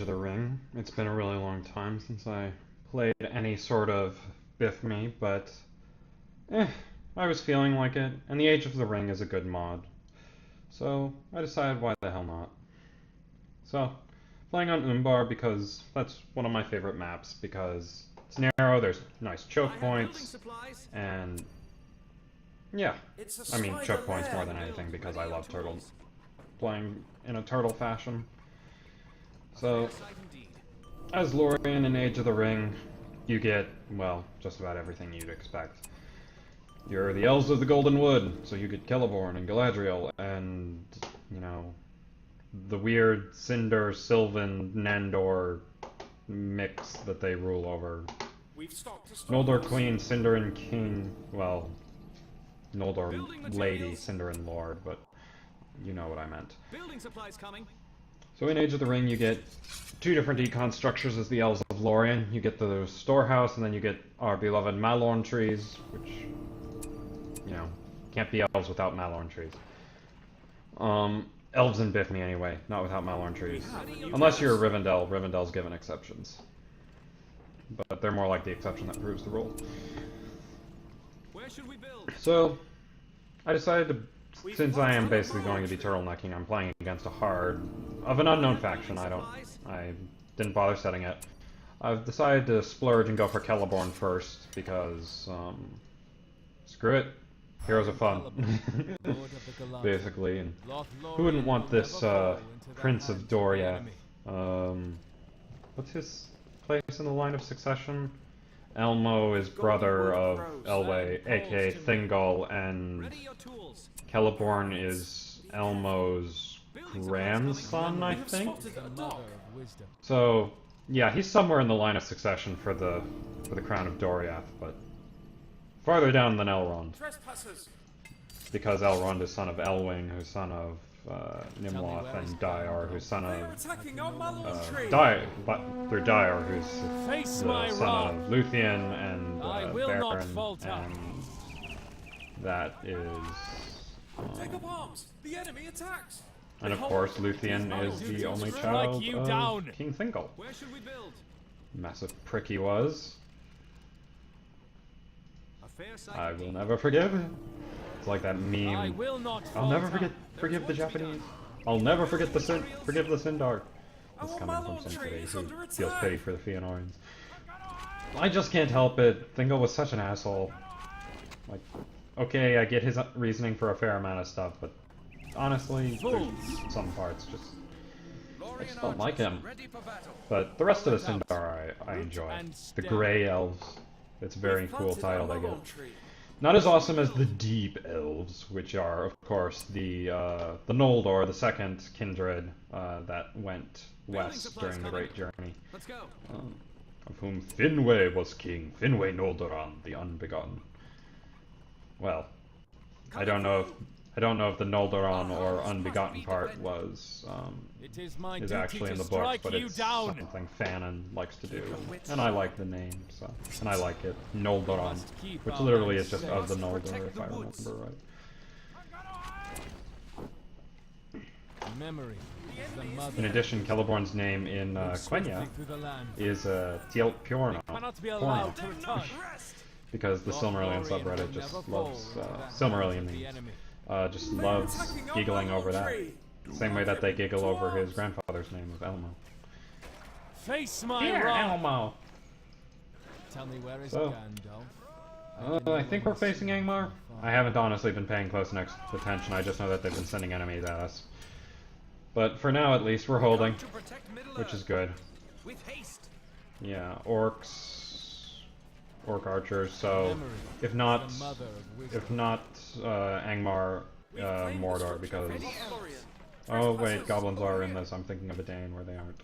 of the Ring. It's been a really long time since I played any sort of BFME, but I was feeling like it, and the Age of the Ring is a good mod. So I decided why the hell not. So, playing on Umbar because that's one of my favorite maps because it's narrow, there's nice choke points, and yeah, I mean choke points more than anything because I love turtle playing in a turtle fashion. So, as Lorien in Age of the Ring, you get, well, just about everything you'd expect. You're the Elves of the Golden Wood, so you get Celeborn and Galadriel, and, you know, the weird Cinder, Sylvan, Nandor mix that they rule over. Noldor Queen, Sindarin King, well, Noldor Lady, Sindarin Lord, but you know what I meant. Building supplies coming. So in Age of the Ring, you get two different econ structures as the Elves of Lorien. You get the storehouse, and then you get our beloved Malorn trees, which, you know, can't be elves without Malorn trees. Elves in BFME anyway, not without Malorn trees. Unless you're Rivendell. Rivendell's given exceptions. But they're more like the exception that proves the rule. Where should we build? So, I decided to, since I am basically going to be turtlenecking, I'm playing against a hard of an unknown faction. I didn't bother setting it. I've decided to splurge and go for Celeborn first because, screw it. Heroes of fun. Basically, and who wouldn't want this, Prince of Doriath? What's his place in the line of succession? Elmo is brother of Elwë, aka Thingol, and Celeborn is Elmo's grandson, I think? So, yeah, he's somewhere in the line of succession for the crown of Doriath, but farther down than Elrond. Because Elrond is son of Elwing, who's son of Nimloth, and Daiar, who's son of through Daiar, who's the son of Luthien and Beren, and that is and of course Luthien is the only child of King Thingol. Massive prick he was. I will never forgive him. It's like that meme. I'll never forgive the Japanese. I'll never forgive the Sindar. It's coming from somebody who feels pity for the Fëanorians. I just can't help it. Thingol was such an asshole. Like, okay, I get his reasoning for a fair amount of stuff, but honestly, there's some parts I just don't like him. But the rest of the Sindar I enjoy. The Grey Elves. It's a very cool title they get. Not as awesome as the Deep Elves, which are, of course, the Noldor, the second kindred that went west during the Great Journey. Of whom Finwë was king, Finwë Noldoran, the Unbegotten. Well, I don't know if the Noldoran or Unbegotten part is actually in the book, but it's something Fanon likes to do, and I like the name, so, and I like it. Noldoran, which literally is just of the Noldor, if I remember right. In addition, Celeborn's name in Quenya is Tielt Piorno, because the Silmarillion subreddit just loves Silmarillion memes. Just loves giggling over that. Same way that they giggle over his grandfather's name of Elmo. Here, Elmo! So, I think we're facing Angmar. I haven't honestly been paying close next attention, I just know that they've been sending enemies at us. But for now, at least, we're holding, which is good. Yeah, orc archers, so if not Angmar, Mordor, because oh wait, goblins are in this. I'm thinking of a Dane where they aren't.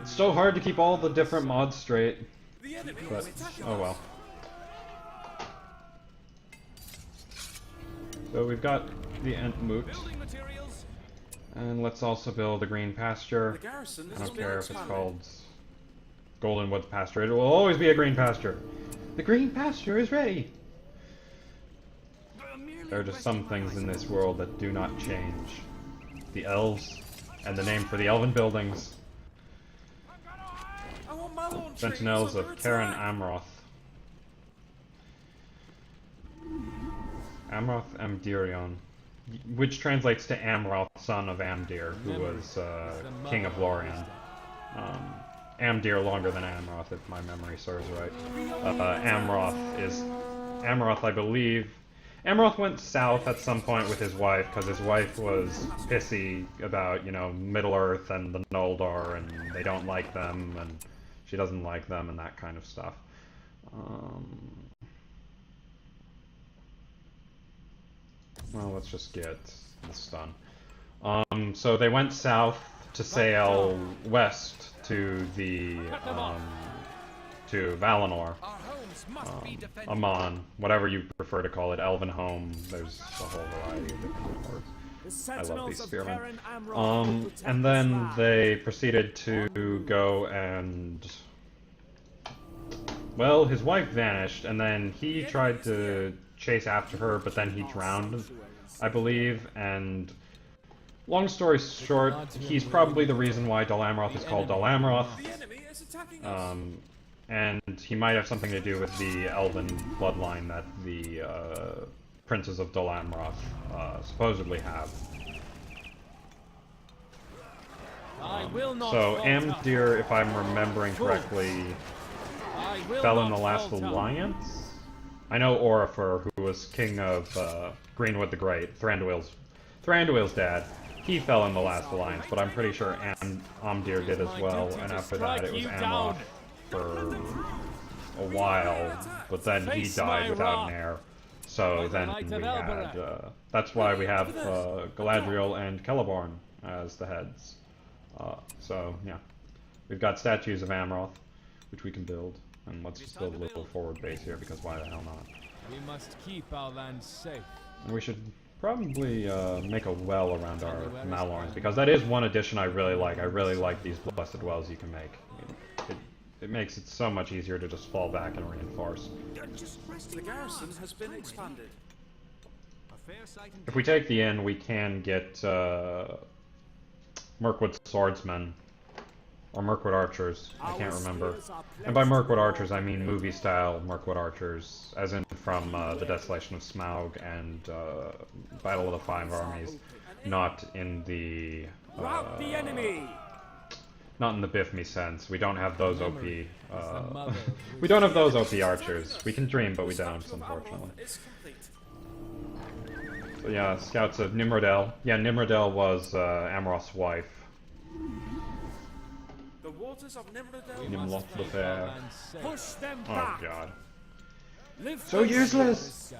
It's so hard to keep all the different mods straight, but oh well. So we've got the Entmoot, and let's also build a green pasture. I don't care if it's called Golden Woods Pasture. It will always be a green pasture. The green pasture is ready. There are just some things in this world that do not change. The elves, and the name for the elven buildings. Sentinels of Karen Amroth. Amroth Amdirion, which translates to Amroth, son of Amdir, who was king of Lorien. Amdir longer than Amroth, if my memory serves right. Amroth, I believe. Amroth went south at some point with his wife, because his wife was pissy about, you know, Middle-earth and the Noldor, and they don't like them, and she doesn't like them, and that kind of stuff. Well, let's just get this done. So they went south to sail west to the, to Valinor. Amon, whatever you prefer to call it, Elven Home, there's a whole variety of different words. I love these spearmen. And then they proceeded to go and... Well, his wife vanished, and then he tried to chase after her, but then he drowned, I believe, and... Long story short, he's probably the reason why Dol Amroth is called Dol Amroth. And he might have something to do with the elven bloodline that the princes of Dol Amroth supposedly have. So Amdir, if I'm remembering correctly, fell in the last alliance? I know Orifer, who was king of Greenwood the Great, Thranduil's dad. He fell in the last alliance, but I'm pretty sure Amdir did as well, and after that it was Amroth for a while, but then he died without an heir. So then we had, that's why we have Galadriel and Celeborn as the heads. So yeah, we've got statues of Amroth, which we can build, and let's just build a little forward base here, because why the hell not? We must keep our land safe. And we should probably make a well around our Malorns, because that is one addition I really like. I really like these blessed wells you can make. It makes it so much easier to just fall back and reinforce. The garrison has been expanded. If we take the inn, we can get Mirkwood swordsmen, or Mirkwood archers, I can't remember. And by Mirkwood archers, I mean movie-style Mirkwood archers, as in from the Desolation of Smaug and Battle of the Five Armies, not in the... not in the BFME sense. We don't have those OP. We don't have those OP archers. We can dream, but we don't, unfortunately. So yeah, scouts of Nimrodel. Yeah, Nimrodel was Amroth's wife. The waters of Nimloth Push them Oh back. god. So useless!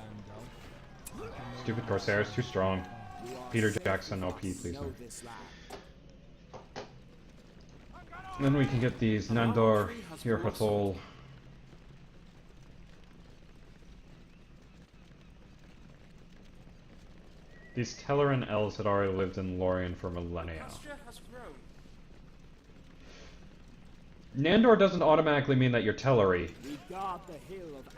Stupid Corsairs, too strong. Peter Jackson, OP, please. Then we can get these Nandor, Hirhathol. These Telleran elves had already lived in Lorien for millennia. Nandor doesn't automatically mean that you're Telleri.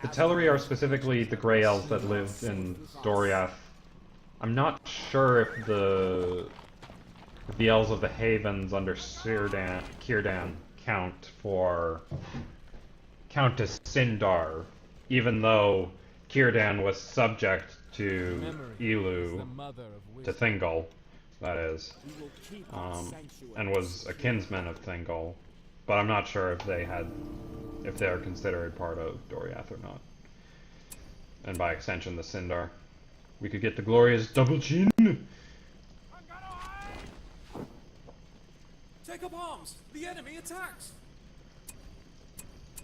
The Telleri are specifically the Grey Elves that lived in Doriath. I'm not sure if the Elves of the Havens under Círdan count as Sindar, even though Círdan was subject to Elu, to Thingol, that is, and was a kinsman of Thingol. But I'm not sure if they're considered part of Doriath or not. And by extension, the Sindar. We could get the glorious double chin! Take up arms! The enemy attacks!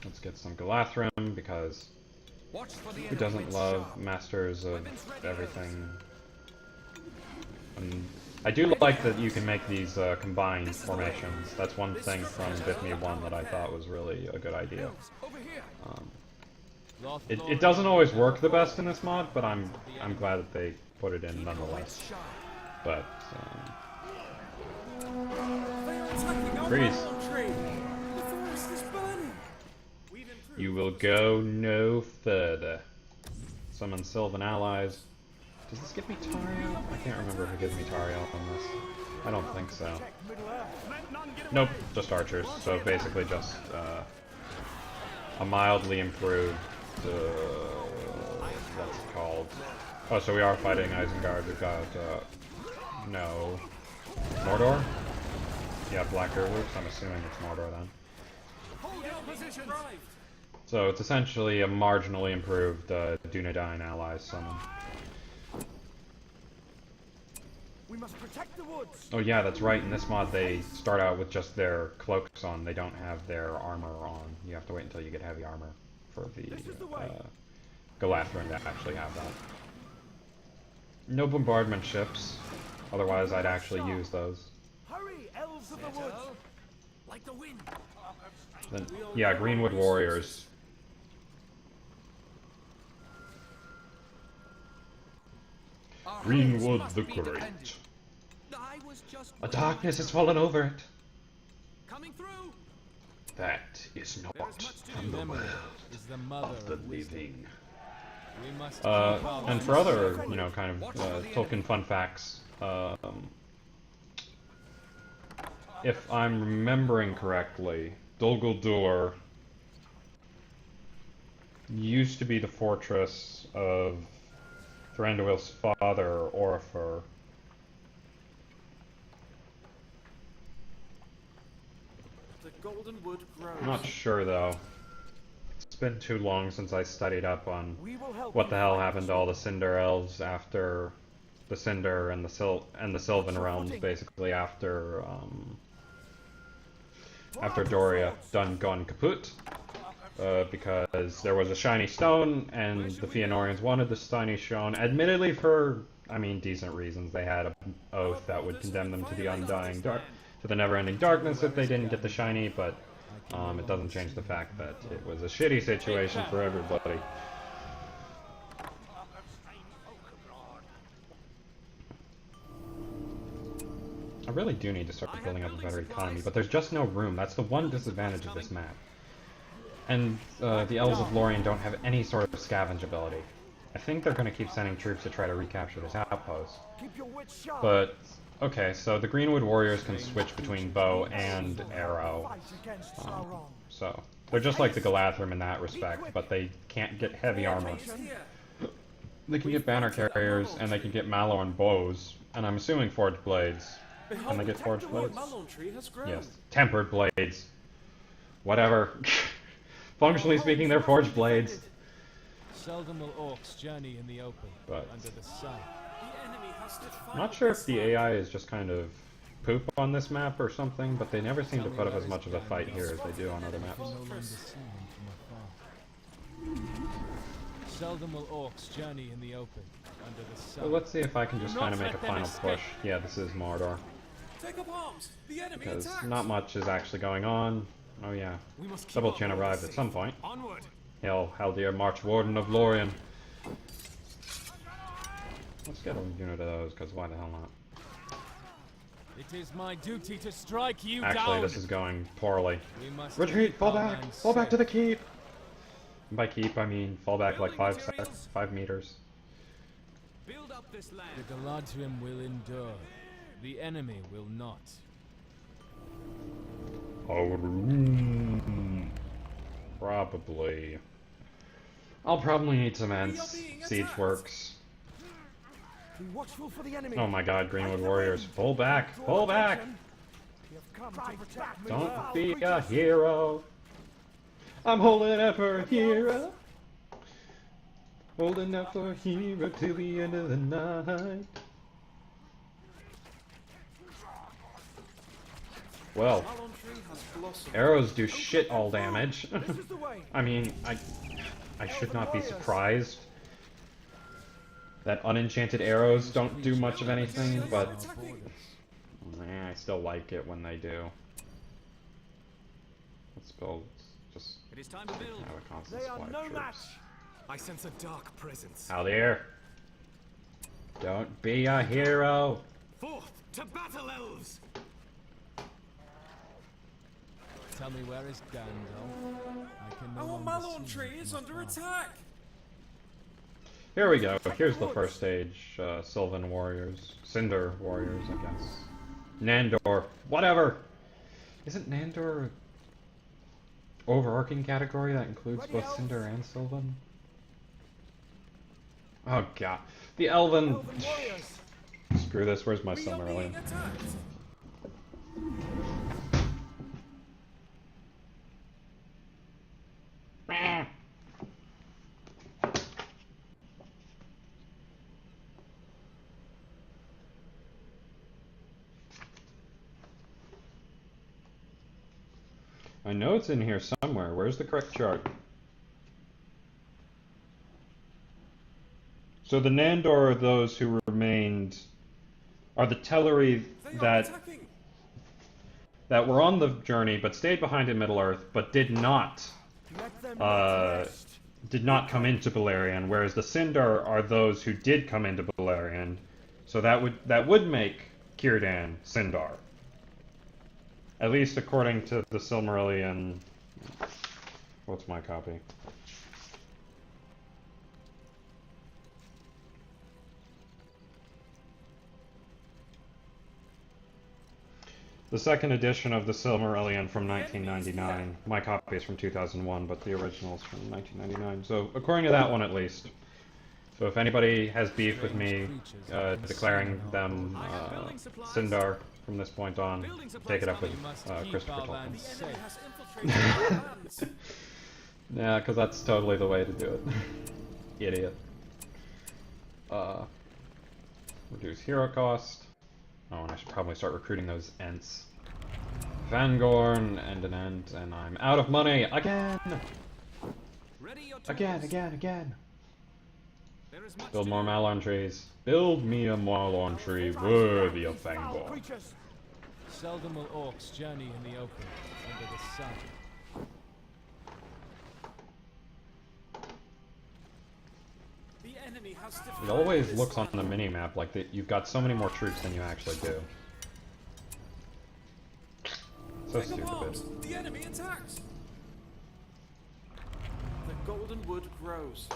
Let's get some Galathrim, because who doesn't love masters of everything? And I do like that you can make these combined formations. That's one thing from BFME1 that I thought was really a good idea. It doesn't always work the best in this mod, but I'm glad that they put it in nonetheless. But freeze. You will go no further. Summon Sylvan allies. Does this give me Tariel? I can't remember if it gives me Tariel on this. I don't think so. Nope, just archers. So basically just a mildly improved, what's it called? Oh, so we are fighting Isengard. We've got, no, Mordor? Yeah, Black Earloops. I'm assuming it's Mordor then. So it's essentially a marginally improved Dunedain allies summon. We must protect the woods. Oh yeah, that's right. In this mod, they start out with just their cloaks on. They don't have their armor on. You have to wait until you get heavy armor for the Lothlorien to actually have that. No bombardment ships. Otherwise, I'd actually use those. Hurry, elves of the woods! Like the wind. Then, yeah, Greenwood Warriors. Greenwood the Great. A darkness has fallen over it. Coming through. That is not from the world of the living. And for other, kind of Tolkien fun facts, if I'm remembering correctly, Dol Guldur used to be the fortress of Thranduil's father, Orifer. The golden wood grows. I'm not sure though. It's been too long since I studied up on what the hell happened to all the Cinder elves after the Cinder and the Sylvan realms, basically after Doria done gone kaput. Because there was a shiny stone, and the Fëanorians wanted the shiny stone, admittedly for, decent reasons. They had an oath that would condemn them to the to the never-ending darkness if they didn't get the shiny, but it doesn't change the fact that it was a shitty situation for everybody. I really do need to start building up a better economy, but there's just no room. That's the one disadvantage of this map. And the Elves of Lorien don't have any sort of scavenge ability. I think they're going to keep sending troops to try to recapture this outpost. But, okay, so the Greenwood Warriors can switch between bow and arrow. So, they're just like the Galathrim in that respect, but they can't get heavy armor. They can get banner carriers, and they can get mallow and bows, and I'm assuming forged blades. Can they get forged blades? Yes. Tempered blades. Whatever. Functionally speaking, they're forged blades. Seldom will orcs journey in the open, but under the sun. I'm not sure if the AI is just kind of poop on this map or something, but they never seem to put up as much of a fight here as they do on other maps. Seldom will orcs journey in the open, under the sun. So let's see if I can just kind of make a final push. Yeah, this is Mordor. Because not much is actually going on. Oh yeah, Double Chin arrived at some point. Hail, Haldir, March Warden of Lorien. Let's get a unit of those, because why the hell not? It is my duty to strike you Actually, down. this is going poorly. Retreat, fall back to the keep! And by keep, I mean fall back like 5 meters. Build up this land. The Galadrim will endure. The enemy will not. Oh, probably. I'll probably need some siege works. Oh my god, Greenwood Warriors. Pull back! Pull back! Don't be a hero! I'm holding up for a hero! Holding up for a hero till the end of the night. Well, arrows do shit all damage. I mean, I should not be surprised that unenchanted arrows don't do much of anything, but I still like it when they do. Let's build just have a constant supply of troops. I sense a dark presence. Haldir, don't be a hero. Forth to battle, elves! Tell me, where is Gandalf? I can no Our longer Malon see tree him is from under afar. attack. Here we go. Here's the first stage. Sylvan warriors. Cinder warriors, I guess. Nandor. Whatever! Isn't Nandor an overarching category that includes both Cinder and Sylvan? Oh god. The Elven... Screw this, where's my Silmarillion? I know it's in here somewhere. Where's the correct chart? So the Nandor are those who remained... are the Teleri that were on the journey but stayed behind in Middle-earth but did not come into Beleriand, whereas the Sindar are those who did come into Beleriand. So that would make Círdan Sindar. At least according to the Silmarillion. What's my copy? The second edition of the Silmarillion from 1999. My copy is from 2001, but the original is from 1999. So according to that one at least. So if anybody has beef with me declaring them Sindar from this point on, take it up with Christopher Tolkien. Yeah, because that's totally the way to do it. Idiot. Reduce hero cost. Oh, and I should probably start recruiting those Ents. Vangorn and an Ent, and I'm out of money again! Again! Build more Malorn trees. Build me a Malorn tree worthy of Vangorn. Seldom will orcs journey in the open, under the sun. The enemy has It always looks on the mini-map like that you've got so many more troops than you actually do. So stupid. The enemy attacks! The golden wood grows.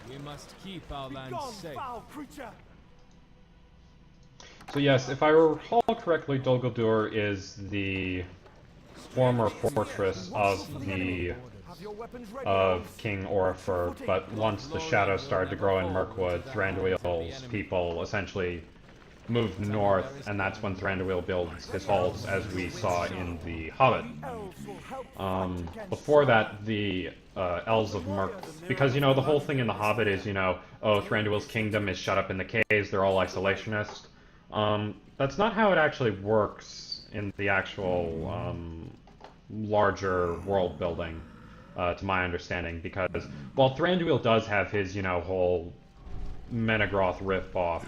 We must keep our land safe. So yes, if I recall correctly, Dol Guldur is the former fortress of King Orifer, but once the shadows started to grow in Mirkwood, Thranduil's people essentially moved north, and that's when Thranduil builds his halls, as we saw in The Hobbit. Before that, the Elves of Mirk... Because, you know, the whole thing in The Hobbit is, you know, oh, Thranduil's kingdom is shut up in the caves, they're all isolationist. That's not how it actually works in the actual larger world building, to my understanding, because while Thranduil does have his, you know, whole Menegroth riff-off,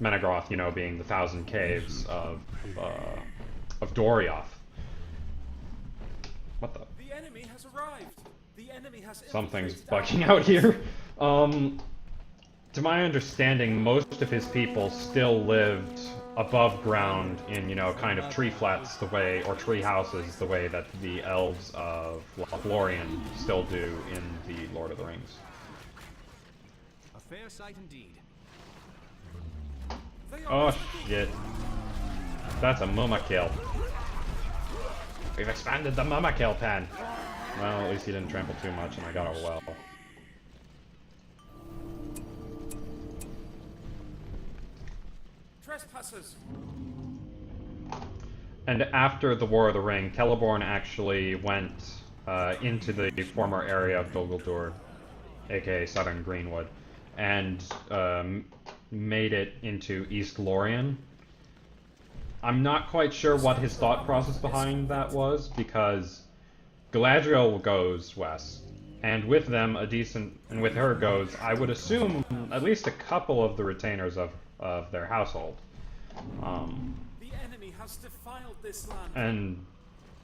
Menegroth, you know, being the Thousand Caves of Dorioth. What the? The enemy has arrived. The enemy has Something's bugging out here. To my understanding, most of his people still lived above ground in, you know, kind of tree flats the way, or tree houses the way that the elves of Lothlorien still do in the Lord of the Rings. A fair sight indeed. Oh shit. That's a Mumma kill. We've expanded the Mumma kill pen. Well, at least he didn't trample too much and I got a well. Trespassers. And after the War of the Ring, Celeborn actually went into the former area of Dol Guldur, aka Southern Greenwood, and made it into East Lorien. I'm not quite sure what his thought process behind that was, because Galadriel goes west, and with them and with her goes, I would assume, at least a couple of the retainers of their household. The enemy has defiled this land. And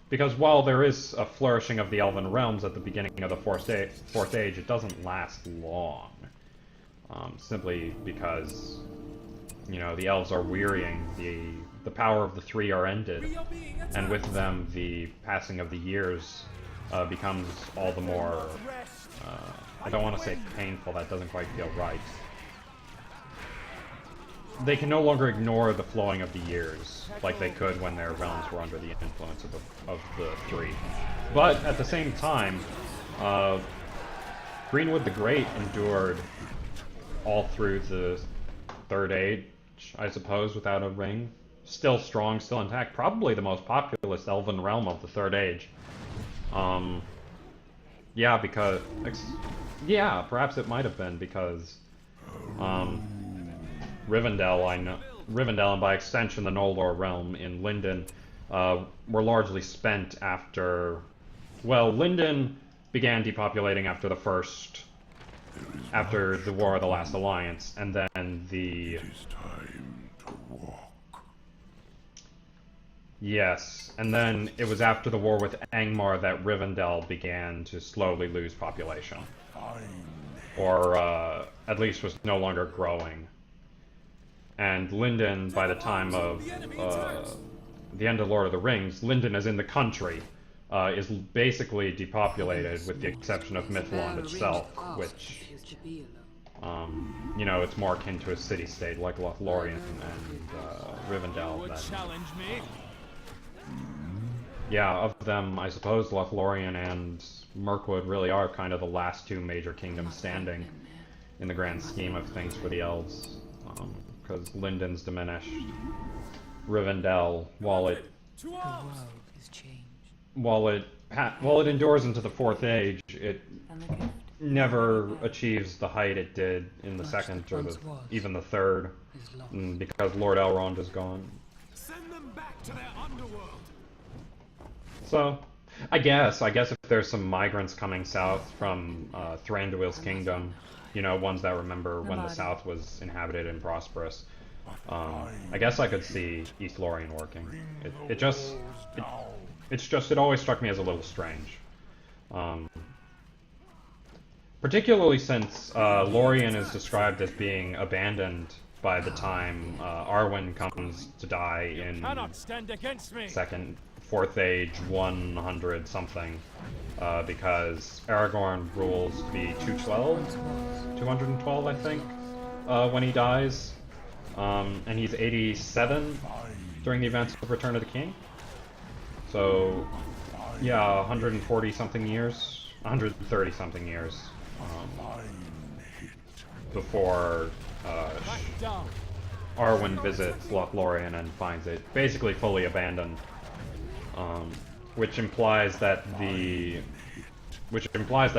because while there is a flourishing of the Elven realms at the beginning of the Fourth Age, it doesn't last long. Simply because, you know, the elves are wearying, the power of the three are ended, and with them the passing of the years becomes all the more, I don't want to say painful, that doesn't quite feel right. They can no longer ignore the flowing of the years, like they could when their realms were under the influence of the three. But at the same time, Greenwood the Great endured all through the Third Age, I suppose, without a ring. Still strong, still intact. Probably the most populous elven realm of the Third Age. Yeah, because... Yeah, perhaps it might have been because... Rivendell, and by extension the Noldor realm in Lindon, were largely spent after... Well, Lindon began depopulating after the War of the Last Alliance, and then the... It is time to walk. Yes, and then it was after the war with Angmar that Rivendell began to slowly lose population. Or, at least was no longer growing. And Lindon, by the time of the end of Lord of the Rings, Lindon is in the country, is basically depopulated with the exception of Mithlond itself, which, you know, it's more akin to a city-state like Lothlorien and Rivendell. Yeah, of them, I suppose Lothlorien and Mirkwood really are kind of the last two major kingdoms standing in the grand scheme of things for the elves. Because Lindon's diminished. Rivendell, while it endures into the Fourth Age, it never achieves the height it did in the Second or even the Third, because Lord Elrond is gone. Send them back to their underworld. So, I guess if there's some migrants coming south from Thranduil's kingdom, you know, ones that remember when the South was inhabited and prosperous. I guess I could see East Lorien working. It always struck me as a little strange. Particularly since Lorien is described as being abandoned by the time Arwen comes to die in Fourth Age 100 something. Because Aragorn rules to be 212, I think, when he dies. And he's 87 during the events of Return of the King. So, yeah, 140 something years, 130 something years before Arwen visits Lothlorien and finds it basically fully abandoned. Which implies that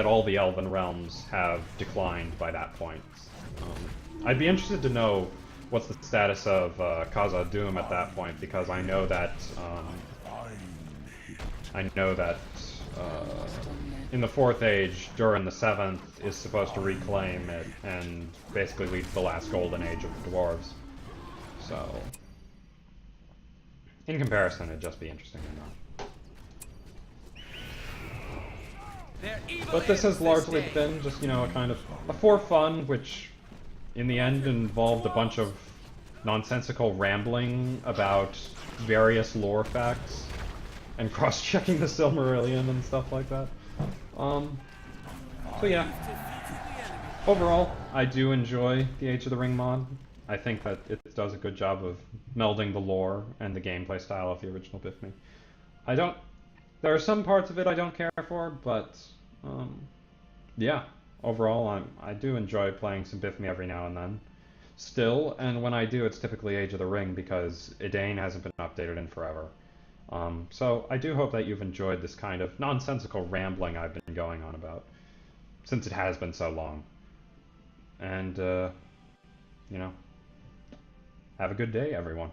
all the Elven realms have declined by that point. I'd be interested to know what's the status of Khazad-dûm at that point, because I know that in the Fourth Age, Durin the Seventh is supposed to reclaim it and basically lead to the last golden age of the dwarves. So, in comparison, it'd just be interesting to know. But this has largely been just, you know, a kind of a for fun, which in the end involved a bunch of nonsensical rambling about various lore facts and cross-checking the Silmarillion and stuff like that. So yeah, overall, I do enjoy the Age of the Ring mod. I think that it does a good job of melding the lore and the gameplay style of the original BFME. There are some parts of it I don't care for, but yeah, overall I do enjoy playing some BFME every now and then. Still, and when I do, it's typically Age of the Ring because Edain hasn't been updated in forever. So I do hope that you've enjoyed this kind of nonsensical rambling I've been going on about, since it has been so long. And, you know, have a good day, everyone.